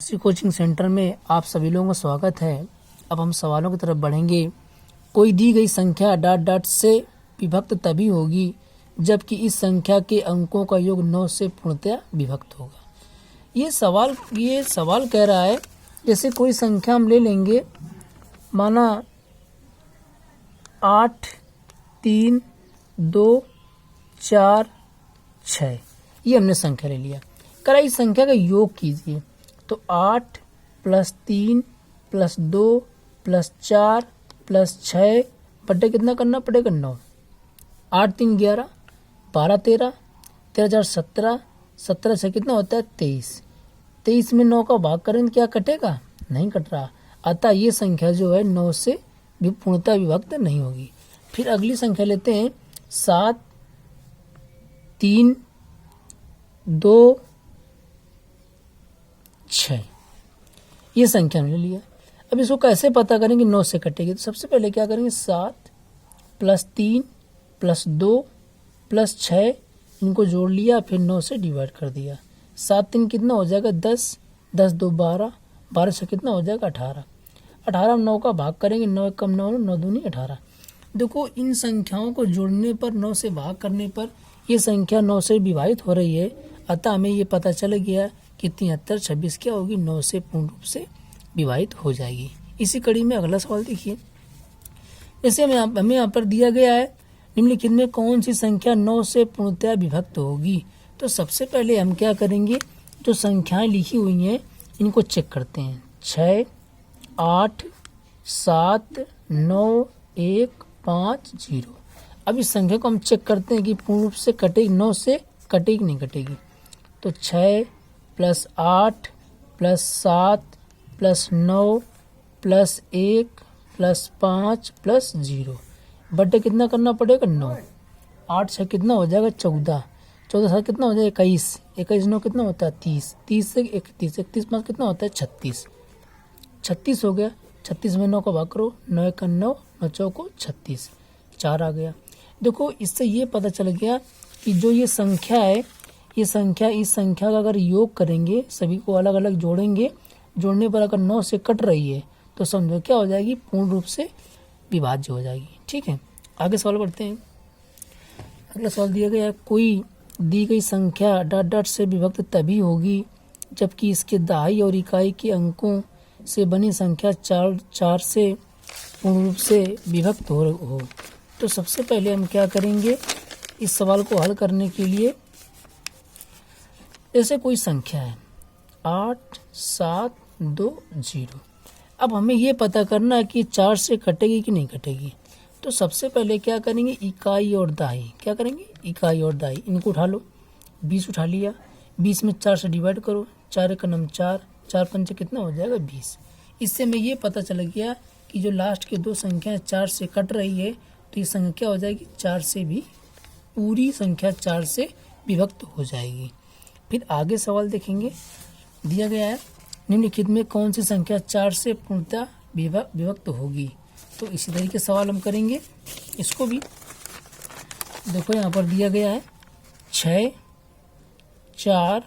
इसी coaching centre में आप सभी लोगों का स्वागत है। अब हम सवालों की तरफ बढ़ेंगे। कोई दी गई संख्या डॉट डॉट से विभक्त तभी होगी जबकि इस संख्या के अंकों का योग 9 से पूर्णतया विभक्त होगा। ये सवाल कह रहा है, जैसे कोई संख्या हम ले लेंगे, माना 8, 3, 2, 4, 6, ये हमने संख्या ले लिया। कह रहा है इस संख्या का योग कीजिए, तो 8 + 3 + 2 + 4 + 6 बटे कितना करना पड़ेगा 9। 8 3 11, 12 13, 13 4 17, 17 से कितना होता है 23। 23 में 9 का भाग करेंगे, क्या कटेगा? नहीं कट रहा। अतः ये संख्या जो है 9 से भी पूर्णतः विभक्त नहीं होगी। फिर अगली संख्या लेते हैं 7 3 2 6, ये संख्या हमने लिया। अब इसको कैसे पता करेंगे 9 से कटेगी? तो सबसे पहले क्या करेंगे, 7 + 3 + 2 + 6, इनको जोड़ लिया, फिर 9 से डिवाइड कर दिया। 7 3 कितना हो जाएगा 10, 10 2 12, 12 से कितना हो जाएगा 18, 18 में 9 का भाग करेंगे, 9 1 कम 9, 9 दूनी 18। देखो इन संख्याओं को जोड़ने पर, 9 से भाग करने पर ये संख्या 9 से विभाजित हो रही है। अतः हमें ये पता चल गया कि 73 26 क्या होगी, 9 से पूर्ण रूप से विभाजित हो जाएगी। इसी कड़ी में अगला सवाल देखिए। जैसे हमें यहाँ पर दिया गया है, निम्नलिखित में कौन सी संख्या 9 से पूर्णतया विभक्त होगी? तो सबसे पहले हम क्या करेंगे, जो संख्याएं लिखी हुई हैं इनको चेक करते हैं। 6 8 7 9 1 5 0। अब इस संख्या को हम चेक करते हैं कि पूर्ण रूप से कटेगी, 9 से कटेगी नहीं कटेगी। तो 6 + 8 + 7 + 9 + 1 + 5 + 0 बटे कितना करना पड़ेगा 9। 8 से कितना हो जाएगा 14, 14 से कितना हो जाएगा 21, 21 9 कितना होता है 30, 30 से 31, 31 5 कितना होता है 36, 36 हो गया। 36 में 9 का भाग करो, 9 1 9, 9 चौको 36, 4 आ गया। देखो इससे ये पता चल गया कि जो ये संख्या है, ये संख्या इस संख्या का अगर योग करेंगे, सभी को अलग अलग जोड़ेंगे, जोड़ने पर अगर 9 से कट रही है तो समझो क्या हो जाएगी, पूर्ण रूप से विभाज्य हो जाएगी। ठीक है, आगे सवाल बढ़ते हैं। अगला सवाल दिया गया है, कोई दी गई संख्या डॉट डॉट से विभक्त तभी होगी जबकि इसके दहाई और इकाई के अंकों से बनी संख्या 4 से पूर्ण रूप से विभक्त हो। तो सबसे पहले हम क्या करेंगे, इस सवाल को हल करने के लिए, जैसे कोई संख्या है 8 7 2 0। अब हमें ये पता करना है कि 4 से कटेगी कि नहीं कटेगी। तो सबसे पहले क्या करेंगे, इकाई और दहाई। क्या करेंगे, इकाई और दहाई, इनको उठा लो। 20 उठा लिया, 20 में 4 से डिवाइड करो, 4 1 4, 4 5 कितना हो जाएगा 20। इससे हमें ये पता चल गया कि जो लास्ट के दो संख्याएं 4 से कट रही है, तो ये संख्या क्या हो जाएगी, 4 से भी, पूरी संख्या 4 से विभक्त हो जाएगी। फिर आगे सवाल देखेंगे, दिया गया है, निम्नलिखित में कौन सी संख्या 4 से पूर्णतः विभक्त होगी। तो इसी तरीके सवाल हम करेंगे इसको भी। देखो यहाँ पर दिया गया है 6 4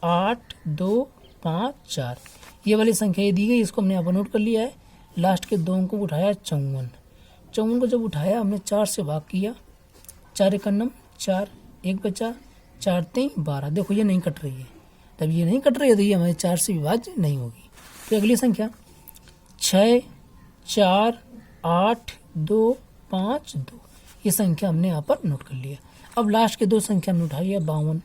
8 2 5 4, ये वाली संख्या ये दी गई, इसको हमने यहाँ पर नोट कर लिया है। लास्ट के दो अंकों को उठाया 54, 54 को जब उठाया हमने 4 से भाग किया, 4 1 4, 1 बचा, 4 3 12। देखो ये नहीं कट रही है, तब ये नहीं कट रही है तो ये हमारे 4 से विभाज्य नहीं होगी। फिर अगली संख्या 6 4 8 2 5 2, ये संख्या हमने यहाँ पर नोट कर लिया। अब लास्ट के दो संख्या हमने उठाई है 52।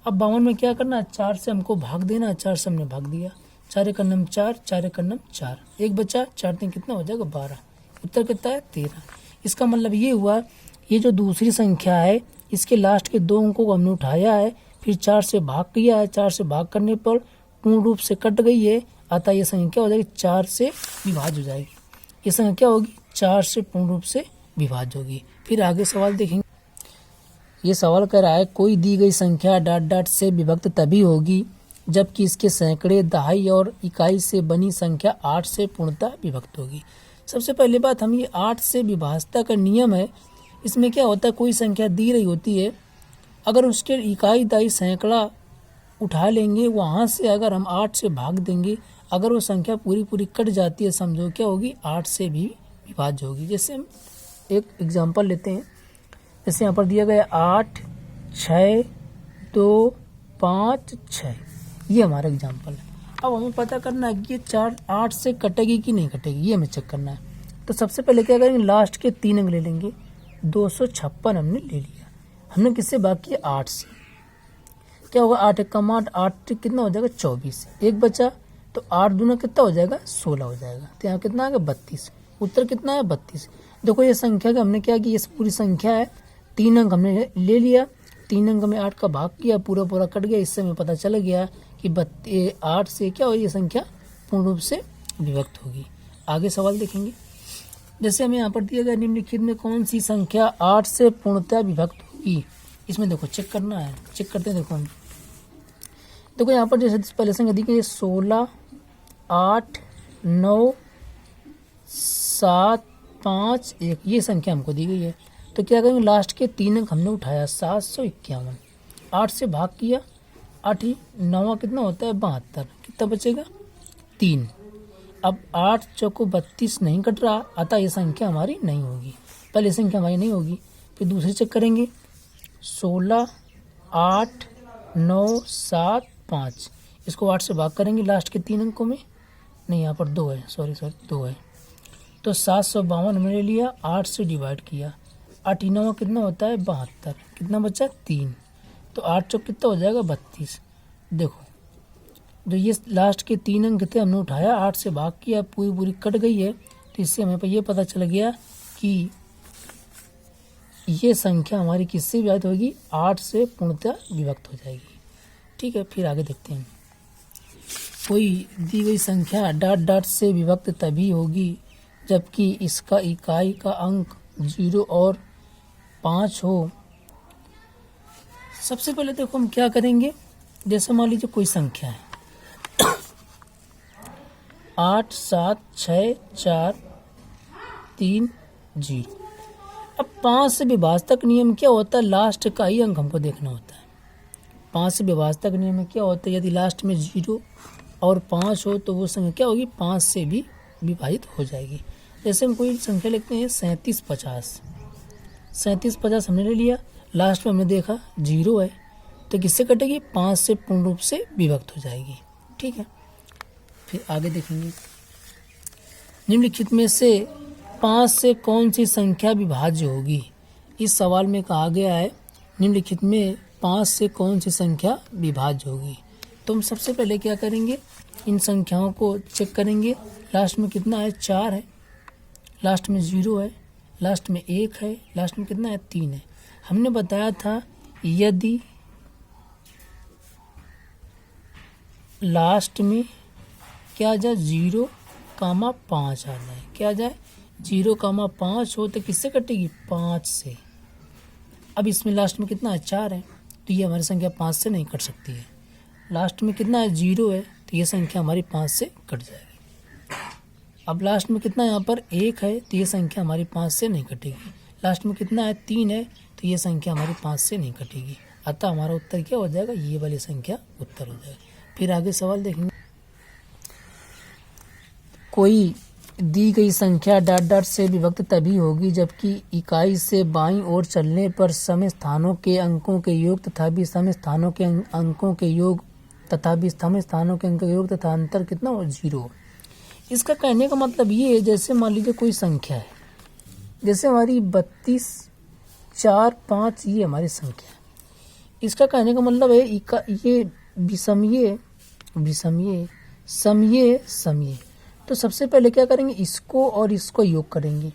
अब 52 में क्या करना है, 4 से हमको भाग देना, 4 से हमने भाग दिया, 4 1 4, 4 1 4, 1 बचा, 4 3 कितना हो जाएगा 12, उत्तर कितना है 13। इसका मतलब ये हुआ, ये जो दूसरी संख्या है इसके लास्ट के दो अंकों को हमने उठाया है, फिर 4 से भाग किया है, 4 से भाग करने पर पूर्ण रूप से कट गई है, अतः ये संख्या हो जाएगी 4 से विभाज्य हो जाएगी। ये संख्या होगी 4 से पूर्ण रूप से विभाज्य होगी। फिर आगे सवाल देखेंगे। ये सवाल कह रहा है, कोई दी गई संख्या डॉट डॉट से विभक्त तभी होगी जबकि इसके सैकड़े, दहाई और इकाई से बनी संख्या 8 से पूर्णतः विभक्त होगी। सबसे पहली बात, हम ये 8 से विभाज्यता का नियम है, इसमें क्या होता है, कोई संख्या दी रही होती है, अगर उसके इकाई, दहाई, सैकड़ा उठा लेंगे, वहाँ से अगर हम 8 से भाग देंगे, अगर वो संख्या पूरी पूरी कट जाती है, समझो क्या होगी, 8 से भी विभाज्य होगी। जैसे हम एक एग्जांपल लेते हैं, जैसे यहाँ पर दिया गया 8 6 2 5 6, ये हमारा एग्जांपल है। अब हमें पता करना है कि ये 4 8 से कटेगी कि नहीं कटेगी, ये हमें चेक करना है। तो सबसे पहले क्या करेंगे, लास्ट के 3 अंक ले लेंगे। 256 हमने ले लिया, हमने किससे भाग किया, 8 से। क्या होगा, 8 एक कम 8, 8 कितना हो जाएगा, 24। एक बचा, तो 8 दूना कितना हो जाएगा, 16 हो जाएगा। तो यहाँ कितना आ गया, 32। उत्तर कितना है, 32। देखो ये संख्या का हमने क्या किया, ये पूरी संख्या है, 3 अंक हमने ले लिया, 3 अंक में 8 का भाग किया, पूरा पूरा कट गया। इससे हमें पता चल गया कि 8 से क्या होगी, ये संख्या पूर्ण रूप से विभक्त होगी। आगे सवाल देखेंगे। जैसे हमें यहाँ पर दिया गया, निम्नलिखित में कौन सी संख्या 8 से पूर्णतः विभक्त होगी। इसमें देखो चेक करना है, चेक करते हैं। देखो हम देखो यहाँ पर जैसे पहले संख्या दी गई 16 8 9 7 5 1, ये संख्या हमको दी गई है। तो क्या करेंगे, लास्ट के 3 अंक हमने उठाया, 751। 8 से भाग किया, 8 ही 9 कितना होता है, 72। कितना बचेगा, 3। अब 8 चौको 32 नहीं कट रहा, अतः ये संख्या हमारी नहीं होगी। पहले संख्या हमारी नहीं होगी, फिर दूसरी चेक करेंगे, 16 8 9 7 5, इसको 8 से भाग करेंगे लास्ट के 3 अंकों में, नहीं यहाँ पर 2 है, सॉरी 2 है। तो 752 हमने ले लिया, 8 से डिवाइड किया, 8 9 कितना होता है, 72। कितना बचा, 3। तो 8 चौक कितना हो जाएगा, 32। देखो जो ये लास्ट के 3 अंक थे हमने उठाया, 8 से भाग किया, पूरी पूरी कट गई है। तो इससे हमें ये पता चल गया कि ये संख्या हमारी किससे विभक्त होगी, 8 से पूर्णतः विभक्त हो जाएगी। ठीक है, फिर आगे देखते हैं। कोई दी गई संख्या डॉट डॉट से विभक्त तभी होगी जबकि इसका इकाई का अंक 0 और 5 हो। सबसे पहले देखो हम क्या करेंगे, जैसे मान लीजिए कोई संख्या है 8 7 6 4 3 0। अब 5 से विभाजक नियम क्या होता है, लास्ट का ही अंक हमको देखना होता है। 5 से विभाजक नियम में क्या होता है, यदि लास्ट में 0 और 5 हो तो वो संख्या क्या होगी, 5 से भी विभाजित हो जाएगी। जैसे हम कोई संख्या लिखते हैं 37 50, 37 50 हमने ले लिया, लास्ट में हमने देखा 0 है, तो किससे कटेगी, 5 से पूर्ण रूप से विभक्त हो जाएगी। ठीक है, फिर आगे देखेंगे। निम्नलिखित में से 5 से कौन सी संख्या विभाज्य होगी। इस सवाल में कहा गया है निम्नलिखित में 5 से कौन सी संख्या विभाज्य होगी। तो हम सबसे पहले क्या करेंगे, इन संख्याओं को चेक करेंगे। लास्ट में कितना है, 4 है, लास्ट में 0 है, लास्ट में 1 है, लास्ट में कितना है, 3 है। हमने बताया था यदि लास्ट में क्या आ जाए, 0,5 आ जाए, क्या आ जाए, 0,5 हो तो किससे कटेगी, 5 से। अब इसमें लास्ट में कितना है, 4 है, तो ये हमारी संख्या 5 से नहीं कट सकती है। लास्ट में कितना है, 0 है, तो ये संख्या हमारी 5 से कट जाएगी। अब लास्ट में कितना यहाँ पर 1 है, तो ये संख्या हमारी 5 से नहीं कटेगी। लास्ट में कितना है, 3 है, तो ये संख्या हमारी 5 से नहीं कटेगी। अतः हमारा उत्तर क्या हो जाएगा, ये वाली संख्या उत्तर हो जाएगा। फिर आगे सवाल देखेंगे। कोई दी गई संख्या डॉट डॉट से विभक्त तभी होगी जबकि इकाई से बाईं ओर चलने पर सम स्थानों के अंकों के योग तथा विषम स्थानों के अंकों के योग तथा विषम स्थानों के अंकों के योग तथा अंतर कितना हो, 0। इसका कहने का मतलब ये है, जैसे मान लीजिए कोई संख्या है, जैसे हमारी 32 4 5, ये हमारी संख्या है। इसका कहने का मतलब है ये विषमीय विषमीय समये समये। तो सबसे पहले क्या करेंगे, इसको और इसको योग करेंगे,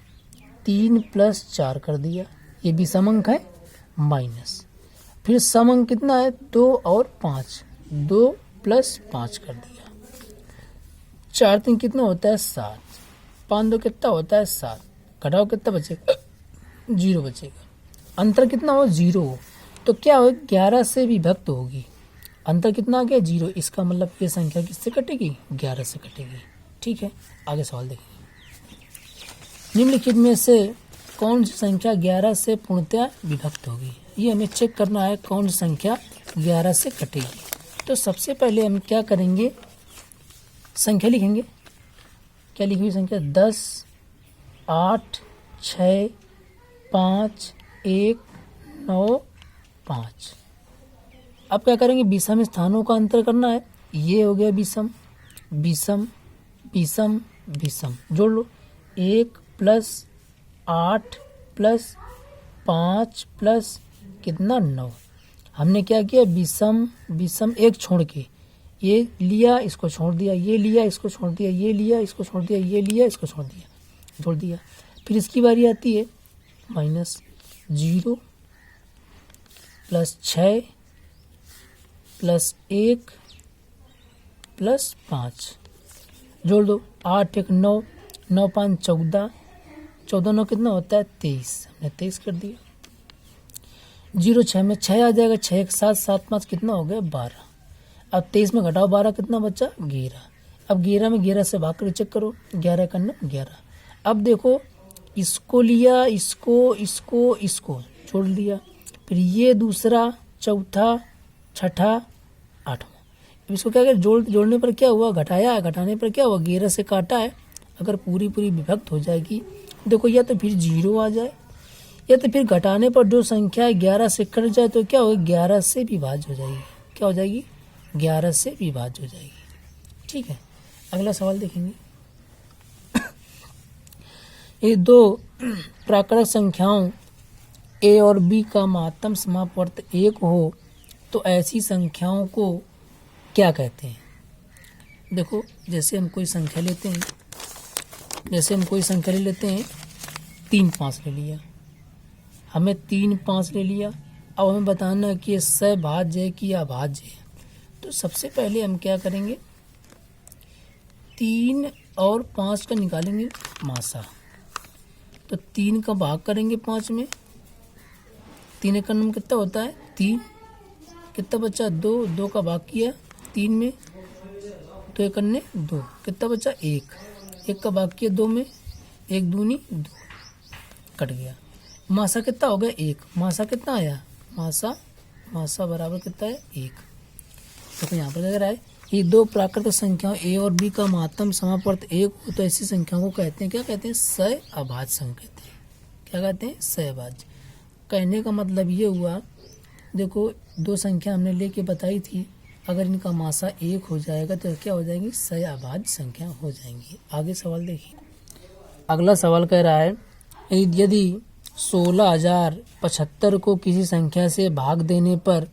3 + 4 कर दिया, ये विषम अंक है, माइनस, फिर सम अंक कितना है, 2 और 5, 2 + 5 कर दिया, 4 3 कितना होता है, 7, 5 2 कितना होता है, 7, घटाओ कितना बचेगा, 0 बचेगा। अंतर कितना हो, 0 हो, तो क्या हो, 11 से विभक्त होगी। अंतर कितना आ गया, 0। इसका मतलब ये संख्या किससे कटेगी, 11 से कटेगी। ठीक है, आगे सवाल देखेंगे। निम्नलिखित में से कौन सी संख्या 11 से पूर्णतः विभक्त होगी। ये हमें चेक करना है, कौन सी संख्या 11 से कटेगी। तो सबसे पहले हम क्या करेंगे, संख्या लिखेंगे। क्या लिखी हुई संख्या? 10, 8, 6, 5, 1, 9, 5। अब क्या करेंगे, विषम स्थानों का अंतर करना है। ये हो गया विषम, विषम, विषम, विषम, जोड़ लो। 1 + 8 + 5 + कितना 9। हमने क्या किया, विषम विषम एक छोड़ के, ये लिया इसको छोड़ दिया, ये लिया इसको छोड़ दिया, ये लिया इसको छोड़ दिया, ये लिया इसको छोड़ दिया, जोड़ दिया। फिर इसकी बारी आती है -0 + 6 + 1 + 5, जोड़ दो। 8 1 9, 9 5 14, 14 9 कितना होता है 23, हमने 23 कर दिया। 0 6 में 6 आ जाएगा, 6 1 7, 7 5 कितना हो गया 12। अब 23 में घटाओ 12 कितना बचा 11। अब 11 में 11 से भाग कर चेक करो, 11 करना 11। अब देखो इसको लिया, इसको इसको इसको जोड़ लिया, फिर ये दूसरा, चौथा, छठा, आठवां। अब इसको क्या करें, जोड़ने पर क्या हुआ, घटाया, घटाने पर क्या हुआ 11 से काटा है। अगर पूरी विभक्त हो जाएगी, देखो या तो फिर 0 आ जाए, या तो फिर घटाने पर जो संख्या 11 से कट जाए तो क्या होगा 11 से विभाज्य हो जाएगी। क्या हो जाएगी, 11 से विभाज्य हो जाएगी। ठीक है, अगला सवाल देखेंगे। ये दो प्राकृतिक संख्याओं a और b का महत्तम समापवर्त 1 हो तो ऐसी संख्याओं को क्या कहते हैं। देखो जैसे हम कोई संख्या लेते हैं, 3 5 ले लिया, हमें 3 5 ले लिया। अब हमें बताना है कि ये सभाज्य है कि अभाज्य है। तो सबसे पहले हम क्या करेंगे, 3 और 5 का निकालेंगे मासा। तो 3 का भाग करेंगे 5 में, 3 एक नंबर कितना होता है 3, कितना बचा 2, 2 का भाग किया 3 में, 2 एक 2, कितना बचा 1, 1 का भाग किया 2 में, 1 दूनी 2, कट गया। मासा कितना हो गया 1, मासा कितना आया, मासा बराबर कितना है 1। तो यहाँ पर अगर आए ये दो प्राकृतिक संख्याओं a और b का महत्तम समापवर्त 1 हो तो ऐसी संख्याओं को कहते हैं, क्या कहते हैं, सहअभाज्य संख्या कहते हैं। क्या कहते हैं, सहअभाज्य। कहने का मतलब ये हुआ, देखो दो संख्या हमने लेके बताई थी, अगर इनका मासा 1 हो जाएगा तो क्या हो जाएंगी, सहअभाज्य संख्या हो जाएंगी। आगे सवाल देखिए। अगला सवाल कह रहा है, यदि 16,075 को किसी संख्या से भाग देने पर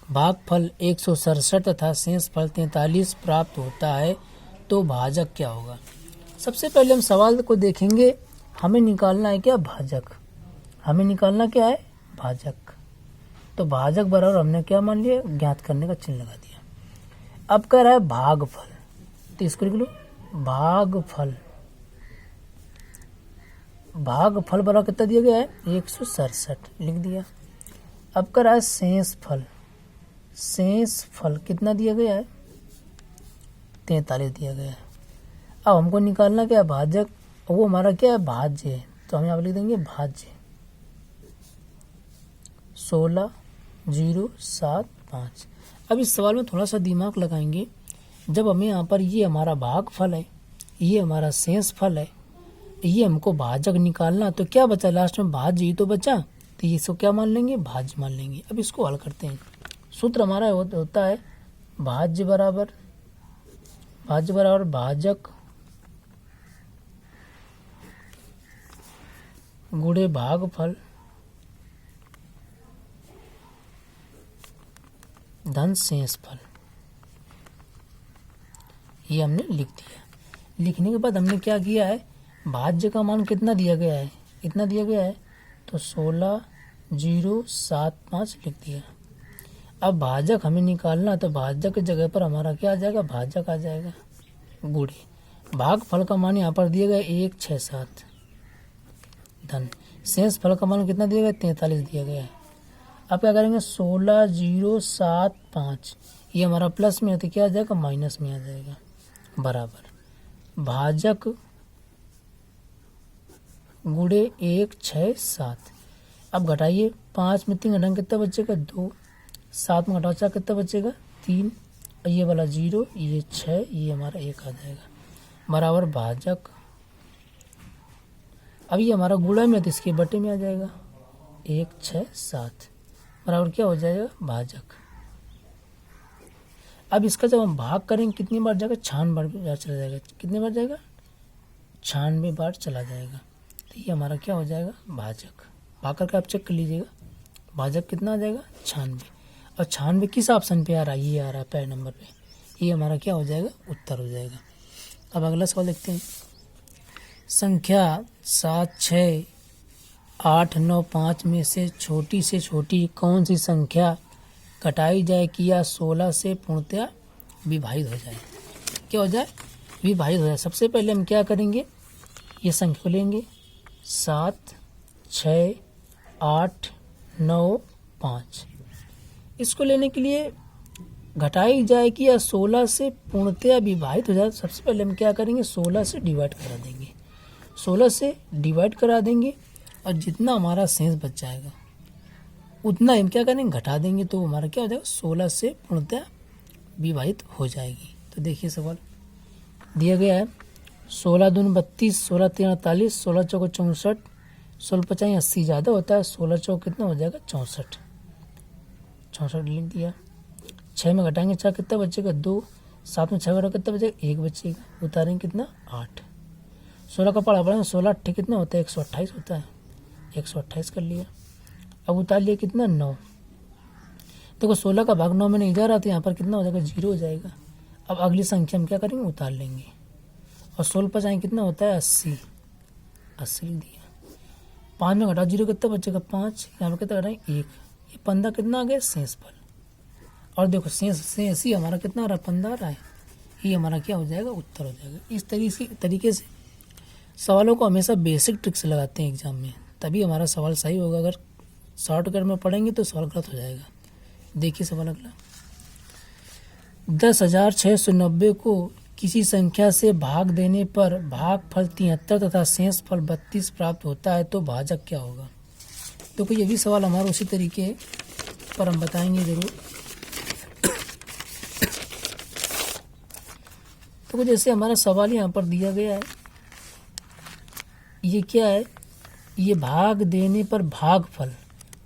भागफल 167 तथा शेष फल 43 प्राप्त होता है तो भाजक क्या होगा। सबसे पहले हम सवाल को देखेंगे, हमें निकालना है क्या, भाजक। हमें निकालना क्या है, भाजक। तो भाजक बराबर हमने क्या मान लिया, ज्ञात करने का चिन्ह लगा दिया। अब कह रहा है भागफल, तो इसको लिख लो भागफल। भागफल बराबर कितना दिया गया है 167, लिख दिया। अब कह रहा है शेष फल, शेष फल कितना दिया गया है 43 दिया गया है। अब हमको निकालना क्या है, भाजक, वो हमारा क्या है, भाज्य है। तो हम यहाँ पर लिख देंगे भाज्य 16,075। अब इस सवाल में थोड़ा सा दिमाग लगाएंगे, जब हमें यहाँ पर ये हमारा भागफल है, ये हमारा शेष फल है, ये हमको भाजक निकालना, तो क्या बचा लास्ट में, भाज्य ही तो बचा, तो इसको क्या मान लेंगे, भाज्य मान लेंगे। अब इसको हल करते हैं। सूत्र हमारा होता है भाज्य बराबर भाजक गुणे भागफल धन शेष फल। ये हमने लिख दिया। लिखने के बाद हमने क्या किया है, भाज्य का मान कितना दिया गया है, इतना दिया गया है, तो 16,075 लिख दिया। अब भाजक हमें निकालना, तो भाजक की जगह पर हमारा क्या आ जाएगा, भाजक आ जाएगा गुणे भागफल का मान यहाँ पर दिया गया 167 धन शेष फल का मान कितना दिया गया 43 दिया गया है। अब क्या करेंगे 16,075, ये हमारा प्लस में है तो क्या आ जाएगा, माइनस में आ जाएगा, बराबर भाजक गुणे 167। अब घटाइए, 5 में 3 घटाएंगे कितना बचेगा 2, 7 में घटाओ 4 कितना बचेगा 3, और ये वाला 0, ये 6, ये हमारा 1 आ जाएगा बराबर भाजक। अब ये हमारा गुणा में तो इसके बटे में आ जाएगा 1, 6, 7 बराबर क्या हो जाएगा भाजक। अब इसका जब हम भाग करेंगे कितनी बार जाएगा 96 बार चला जाएगा। कितनी बार जाएगा 96 बार चला जाएगा। तो ये हमारा क्या हो जाएगा भाजक। भाग करके आप चेक कर लीजिएगा भाजक कितना आ जाएगा 96। और 96 किस ऑप्शन पे आ रहा है, ये आ रहा है पहले नंबर पे। ये हमारा क्या हो जाएगा उत्तर हो जाएगा। अब अगला सवाल देखते हैं। संख्या 7, 6, 8, 9, 5 में से छोटी कौन सी संख्या घटाई जाए कि यह 16 से पूर्णतया विभाजित हो जाए। क्या हो जाए विभाजित हो जाए। सबसे पहले हम क्या करेंगे, ये संख्या को लेंगे 7, 6, 8, 9, 5। इसको लेने के लिए घटाई जाए कि यह 16 से पूर्णतया विभाजित हो जाए। सबसे पहले हम क्या करेंगे 16 से डिवाइड करा देंगे। 16 से डिवाइड करा देंगे और जितना हमारा शेष बच जाएगा उतना हम क्या करेंगे घटा देंगे। तो हमारा क्या हो जाएगा 16 से पूर्णतया विभाजित हो जाएगी। तो देखिए सवाल दिया गया है 16 दूनी 32, 16 3 48, 16 चौको 64, 16 50 80 ज़्यादा होता है। 16 चौक कितना हो जाएगा 64, 64 लिख दिया। 6 में घटाएंगे 4 कितना बचेगा 2, 7 में 6 घटाओ कितना बचेगा 1 बचेगा। उतारेंगे कितना 8। 16 का पढ़ा बढ़ेंगे 16 8 कितना होता है 128 होता है। 128 कर लिया। अब उतार लिया कितना 9। देखो 16 का भाग 9 में नहीं जा रहा तो यहाँ पर कितना हो जाएगा 0 हो जाएगा। अब अगली संख्या हम क्या करेंगे उतार लेंगे और 16 50 कितना होता है 80, 80 दिया। 5 में घटाओ 0 कितना बचेगा 5, यहाँ पर कितना घटाएं 1। ये 15 कितना आ गया शेष फल। और देखो शेष ही हमारा कितना आ रहा है 15 आ रहा है। ये हमारा क्या हो जाएगा उत्तर हो जाएगा। इस तरीके से सवालों को हमेशा बेसिक ट्रिक्स लगाते हैं एग्जाम में, तभी हमारा सवाल सही होगा। अगर शॉर्टकट में पढ़ेंगे तो सवाल गलत हो जाएगा। देखिए सवाल अगला। 10,690 को किसी संख्या से भाग देने पर भागफल 73 तथा शेष फल 32 प्राप्त होता है तो भाजक क्या होगा। तो ये भी सवाल हमारा उसी तरीके पर हम बताएंगे जरूर। तो जैसे हमारा सवाल यहाँ पर दिया गया है, ये क्या है, ये भाग देने पर भागफल।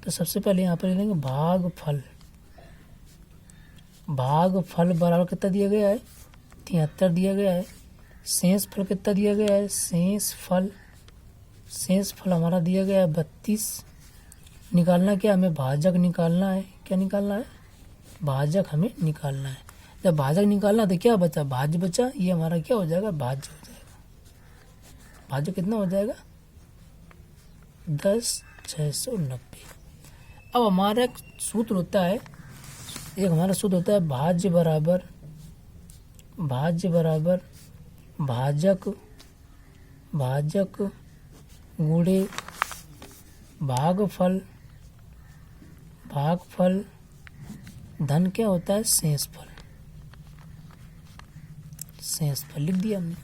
तो सबसे पहले यहाँ पर ले लेंगे भागफल। भागफल बराबर कितना दिया गया है 73 दिया गया है। शेष फल कितना दिया गया है, शेष फल हमारा दिया गया है 32। निकालना क्या हमें भाजक निकालना है। क्या निकालना है भाजक हमें निकालना है। जब भाजक निकालना तो क्या बचा भाज्य बचा। ये हमारा क्या हो जाएगा भाज्य हो जाएगा। भाज्य कितना हो जाएगा 10,690। अब हमारा एक सूत्र होता है, हमारा सूत्र होता है भाज्य बराबर भाजक गुणे भागफल धन क्या होता है शेष फल लिख दिया हमने।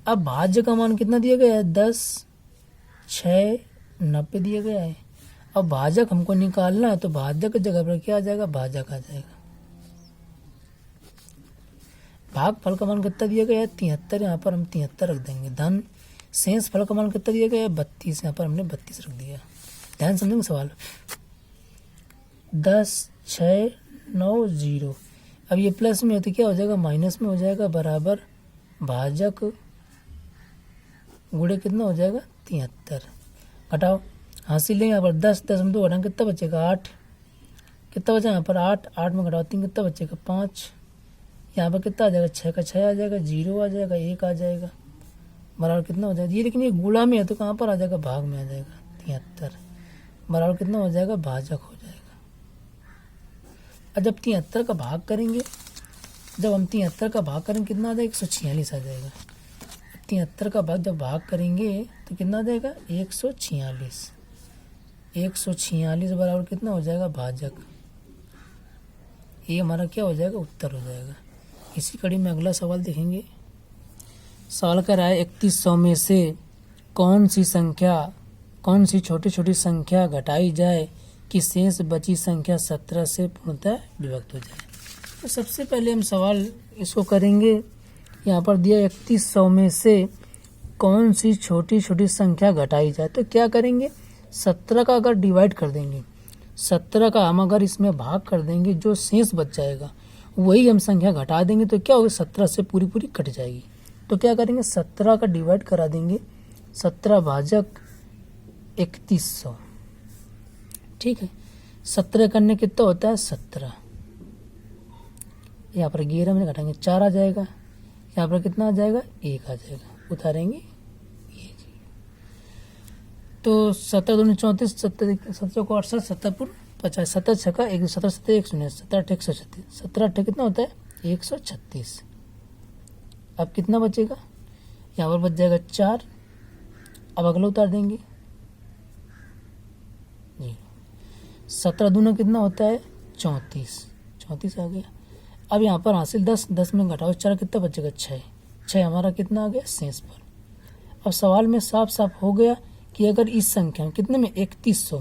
अब भाज्य का मान कितना दिया गया है 10,690 दिया गया है। अब भाजक हमको निकालना है तो भाजक की जगह पर क्या आ जाएगा भाजक आ जाएगा। भागफल का मान कितना दिया गया है 73, यहाँ पर हम 73 रख देंगे। धन शेष फल का मान कितना दिया गया है 32, यहाँ पर हमने 32 रख दिया। ध्यान समझेंगे सवाल। 10,690। अब ये प्लस में है तो क्या हो जाएगा माइनस में हो जाएगा बराबर भाजक गुणे कितना हो जाएगा 73। घटाओ हासिल लेंगे यहाँ पर 10 में 2 घटाएंगे कितना बचेगा 8। कितना बचा यहाँ पर 8 में घटाओ 3 कितना बचेगा 5। यहाँ पर कितना आ जाएगा 6 का 6 आ जाएगा, 0 आ जाएगा, 1 आ जाएगा बराबर कितना हो जाएगा। ये लेकिन ये गुणा में है तो कहाँ पर आ जाएगा भाग में आ जाएगा 73 बराबर कितना हो जाएगा भाजक हो जाएगा। और जब 73 का भाग करेंगे, जब हम 73 का भाग करेंगे कितना आ जाएगा 146 आ जाएगा। 73 का भाग जब भाग करेंगे तो कितना आ जाएगा 146। 146 बराबर कितना हो जाएगा भाजक। ये हमारा क्या हो जाएगा उत्तर हो जाएगा। इसी कड़ी में अगला सवाल देखेंगे। सवाल कर रहा है 3100 में से कौन सी छोटी छोटी संख्या घटाई जाए कि शेष बची संख्या 17 से पूर्णतः विभक्त हो जाए। तो सबसे पहले हम सवाल इसको करेंगे। यहाँ पर दिया 3100 में से कौन सी छोटी छोटी संख्या घटाई जाए। तो क्या करेंगे, 17 का अगर डिवाइड कर देंगे, 17 का हम अगर इसमें भाग कर देंगे, जो शेष बच जाएगा वही हम संख्या घटा देंगे। तो क्या होगा, 17 से पूरी पूरी कट जाएगी। तो क्या करेंगे, 17 का डिवाइड करा देंगे, 17 भाजक 3100। ठीक है, 17 करने कितना होता है 17। यहाँ पर 11 में घटाएंगे 4 आ जाएगा, यहाँ पर कितना आ जाएगा 1 आ जाएगा, उतारेंगे ये जी। तो 17 दूनी 34, 17 को 68, 17 पूर्व 50, 17 छक्का 1, 17 सत्ते 109, 17 अट्ठे 136, 17 अट्ठे कितना होता है 136। अब कितना बचेगा, यहाँ पर बच जाएगा 4। अब अगला उतार देंगे जी। 17 दूना कितना होता है 34, 34 आ गया। अब यहाँ पर हासिल 10, 10 में घटाओ 4, कितना बचेगा 6, 6 हमारा कितना आ गया शेष पर। अब सवाल में साफ साफ हो गया कि अगर इस संख्या में कितने में 3100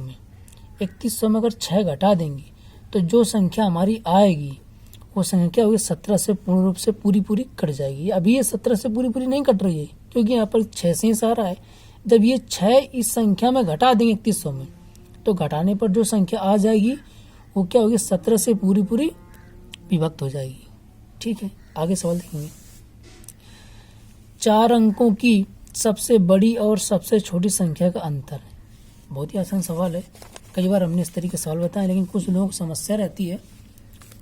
में अगर 6 घटा देंगे तो जो संख्या हमारी आएगी वो संख्या होगी 17 से पूर्ण रूप से पूरी पूरी कट जाएगी। अभी ये 17 से पूरी पूरी नहीं कट रही है क्योंकि यहाँ पर 6 शेष आ रहा है। जब ये 6 इस संख्या में घटा देंगे 3100 में, तो घटाने पर जो संख्या आ जाएगी वो क्या होगी 17 से पूरी पूरी विभक्त हो जाएगी। ठीक है, आगे सवाल देखेंगे। 4 अंकों की सबसे बड़ी और सबसे छोटी संख्या का अंतर। बहुत ही आसान सवाल है, कई बार हमने इस तरीके के सवाल बताए, लेकिन कुछ लोगों को समस्या रहती है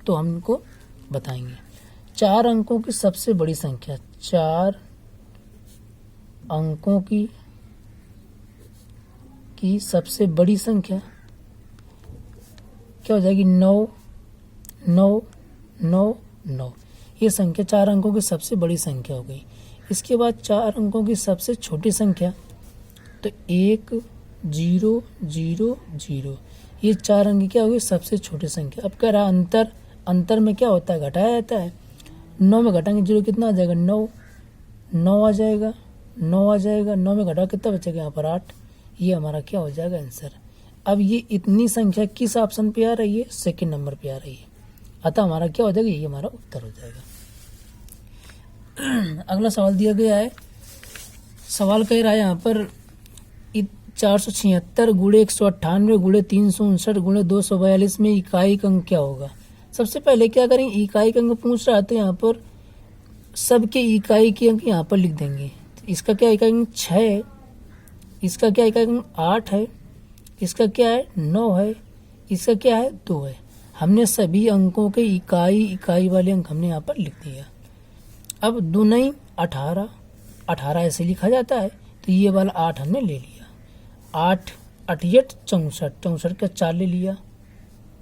तो हम इनको बताएंगे। 4 अंकों की सबसे बड़ी संख्या, 4 अंकों की सबसे बड़ी संख्या क्या हो जाएगी 9, 9, 9, 9। ये संख्या 4 अंकों की सबसे बड़ी संख्या हो गई। इसके बाद 4 अंकों की सबसे छोटी संख्या, तो 1, 0, 0, 0। ये 4 अंक क्या होगी सबसे छोटी संख्या। अब कह रहा अंतर, अंतर में क्या होता है घटाया जाता है। 9 में घटाएंगे 0 कितना आ जाएगा 9, 9 आ जाएगा, 9 आ जाएगा। 9 में घटाओ कितना बचेगा यहाँ पर 8। ये हमारा क्या हो जाएगा आंसर। अब ये इतनी संख्या किस ऑप्शन पे आ रही है, सेकंड नंबर पे आ रही है, अतः हमारा क्या हो जाएगा, ये हमारा उत्तर हो जाएगा। अगला सवाल दिया गया है, सवाल कह रहा है यहाँ पर 476 गुणे 198 गुणे 359 गुणे 242 में इकाई अंक क्या होगा। सबसे पहले क्या करेंगे, इकाई अंक पूछ रहा है तो यहाँ पर सबके इकाई के अंक यहाँ पर लिख देंगे। तो इसका क्या इकाई अंक 6 है, इसका क्या इकाई अंक 8 है, इसका क्या है 9 है, इसका क्या है 2 है। हमने सभी अंकों के इकाई वाले अंक हमने यहाँ पर लिख दिया। अब 2 9 18, 18 ऐसे लिखा जाता है, तो ये वाला 8 हमने ले लिया। 8 8 64, 64 का 4 ले लिया,